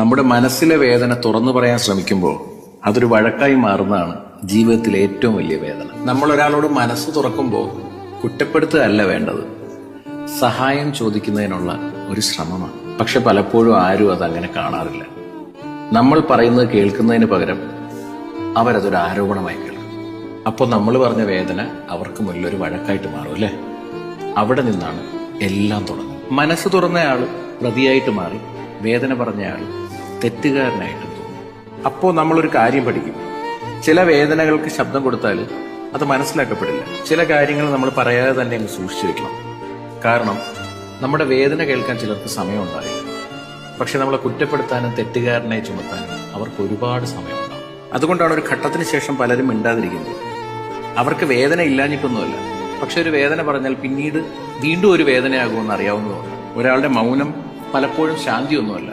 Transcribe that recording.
നമ്മുടെ മനസ്സിലെ വേദന തുറന്നു പറയാൻ ശ്രമിക്കുമ്പോൾ അതൊരു വഴക്കായി മാറുന്നതാണ് ജീവിതത്തിലെ ഏറ്റവും വലിയ വേദന. നമ്മൾ ഒരാളോട് മനസ്സ് തുറക്കുമ്പോൾ കുറ്റപ്പെടുത്തുകയല്ല വേണ്ടത്, സഹായം ചോദിക്കുന്നതിനുള്ള ഒരു ശ്രമമാണ്. പക്ഷെ പലപ്പോഴും ആരും അതങ്ങനെ കാണാറില്ല. നമ്മൾ പറയുന്നത് കേൾക്കുന്നതിന് പകരം അവരതൊരു ആരോപണമായി കേൾക്കും. അപ്പോൾ നമ്മൾ പറഞ്ഞ വേദന അവർക്ക് മുന്നിലൊരു വഴക്കായിട്ട് മാറും അല്ലേ? അവിടെ നിന്നാണ് എല്ലാം തുടങ്ങുന്നത്. മനസ്സ് തുറന്നയാൾ പ്രതിയായിട്ട് മാറി വേദന പറഞ്ഞയാൾ തെറ്റുകാരനായിട്ട് തോന്നും. അപ്പോൾ നമ്മളൊരു കാര്യം പഠിക്കും, ചില വേദനകൾക്ക് ശബ്ദം കൊടുത്താൽ അത് മനസ്സിലാക്കപ്പെടില്ല. ചില കാര്യങ്ങൾ നമ്മൾ പറയാതെ തന്നെ അങ്ങ് സൂക്ഷിച്ചു വെക്കണം. കാരണം നമ്മുടെ വേദന കേൾക്കാൻ ചിലർക്ക് സമയമുണ്ടാവില്ല. പക്ഷെ നമ്മളെ കുറ്റപ്പെടുത്താനും തെറ്റുകാരനായി ചുമത്താനും അവർക്ക് ഒരുപാട് സമയമുണ്ടാവും. അതുകൊണ്ടാണ് ഒരു ഘട്ടത്തിന് ശേഷം പലരും മിണ്ടാതിരിക്കുന്നത്. അവർക്ക് വേദന ഇല്ലാഞ്ഞിട്ടൊന്നുമല്ല, പക്ഷെ ഒരു വേദന പറഞ്ഞാൽ പിന്നീട് വീണ്ടും ഒരു വേദനയാകുമെന്ന് അറിയാവുന്നതുകൊണ്ട്. ഒരാളുടെ മൗനം പലപ്പോഴും ശാന്തിയൊന്നുമല്ല,